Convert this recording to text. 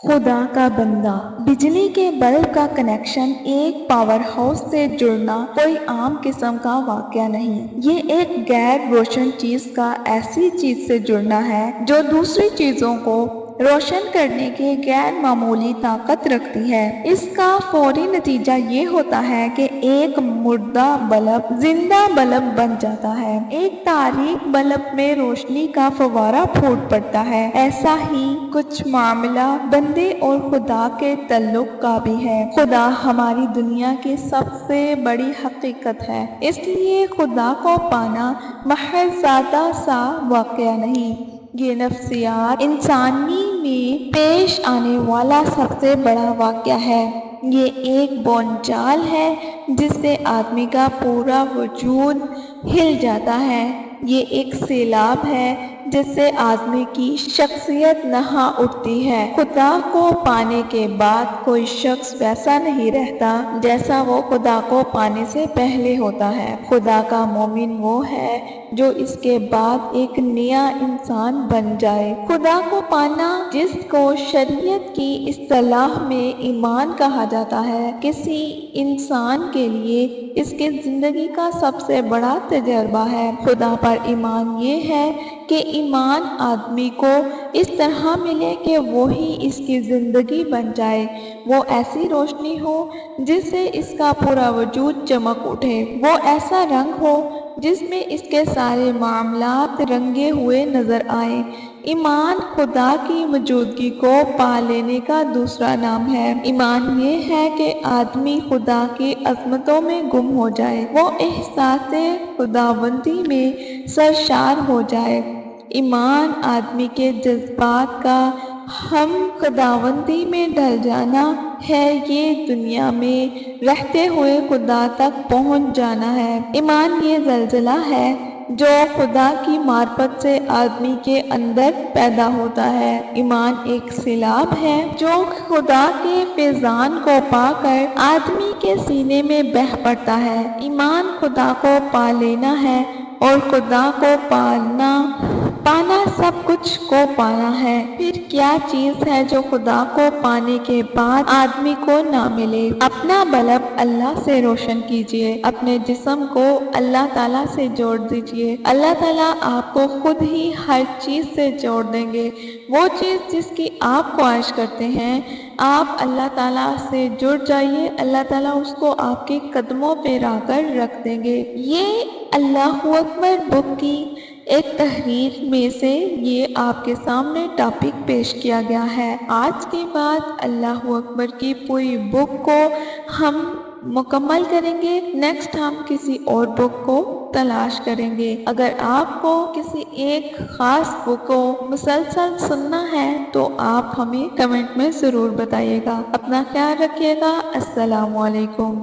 خدا کا بندہ، بجلی کے بلب کا کنیکشن ایک پاور ہاؤس سے جڑنا کوئی عام قسم کا واقعہ نہیں۔ یہ ایک غیر روشن چیز کا ایسی چیز سے جڑنا ہے جو دوسری چیزوں کو روشن کرنے کی غیر معمولی طاقت رکھتی ہے۔ اس کا فوری نتیجہ یہ ہوتا ہے کہ ایک مردہ بلب زندہ بلب بن جاتا ہے۔ ایک تاریک بلب میں روشنی کا فوارہ پھوٹ پڑتا ہے۔ ایسا ہی کچھ معاملہ بندے اور خدا کے تعلق کا بھی ہے۔ خدا ہماری دنیا کی سب سے بڑی حقیقت ہے، اس لیے خدا کو پانا محض سادہ سا واقعہ نہیں، یہ نفسیات انسانی میں پیش آنے والا سب سے بڑا واقعہ ہے۔ یہ ایک بونچال ہے جس سے آدمی کا پورا وجود ہل جاتا ہے۔ یہ ایک سیلاب ہے جس سے آدمی کی شخصیت نہا اٹھتی ہے۔ خدا کو پانے کے بعد کوئی شخص ویسا نہیں رہتا جیسا وہ خدا کو پانے سے پہلے ہوتا ہے۔ خدا کا مومن وہ ہے جو اس کے بعد ایک نیا انسان بن جائے۔ خدا کو پانا، جس کو شریعت کی اصطلاح میں ایمان کہا جاتا ہے، کسی انسان کے لیے اس کی زندگی کا سب سے بڑا تجربہ ہے۔ خدا پر ایمان یہ ہے کہ ایمان آدمی کو اس طرح ملے کہ وہی اس کی زندگی بن جائے، وہ ایسی روشنی ہو جس سے اس کا پورا وجود چمک اٹھے، وہ ایسا رنگ ہو جس میں اس کے سارے معاملات رنگے ہوئے نظر آئیں۔ ایمان خدا کی موجودگی کو پا لینے کا دوسرا نام ہے۔ ایمان یہ ہے کہ آدمی خدا کی عظمتوں میں گم ہو جائے، وہ احساس خداوندی میں سرشار ہو جائے۔ ایمان آدمی کے جذبات کا ہم خداوندی میں ڈھل جانا ہے، یہ دنیا میں رہتے ہوئے خدا تک پہنچ جانا ہے۔ ایمان یہ زلزلہ ہے جو خدا کی معرفت سے آدمی کے اندر پیدا ہوتا ہے۔ ایمان ایک سیلاب ہے جو خدا کے فیضان کو پا کر آدمی کے سینے میں بہہ پڑتا ہے۔ ایمان خدا کو پا لینا ہے، اور خدا کو پانا سب کچھ کو پانا ہے۔ پھر کیا چیز ہے جو خدا کو پانے کے بعد آدمی کو نہ ملے؟ اپنا بلب اللہ سے روشن کیجیے، اپنے جسم کو اللہ تعالیٰ سے جوڑ دیجیے، اللہ تعالیٰ آپ کو خود ہی ہر چیز سے جوڑ دیں گے۔ وہ چیز جس کی آپ خواہش کرتے ہیں، آپ اللہ تعالیٰ سے جڑ جائیے، اللہ تعالیٰ اس کو آپ کے قدموں پہ لا کر رکھ دیں گے۔ یہ اللہ اکبر بک کی ایک تحریر میں سے یہ آپ کے سامنے ٹاپک پیش کیا گیا ہے۔ آج کے بعد اللہ اکبر کی پوری بک کو ہم مکمل کریں گے، نیکسٹ ہم کسی اور بک کو تلاش کریں گے۔ اگر آپ کو کسی ایک خاص بک کو مسلسل سننا ہے تو آپ ہمیں کمنٹ میں ضرور بتائیے گا۔ اپنا خیال رکھیے گا۔ السلام علیکم۔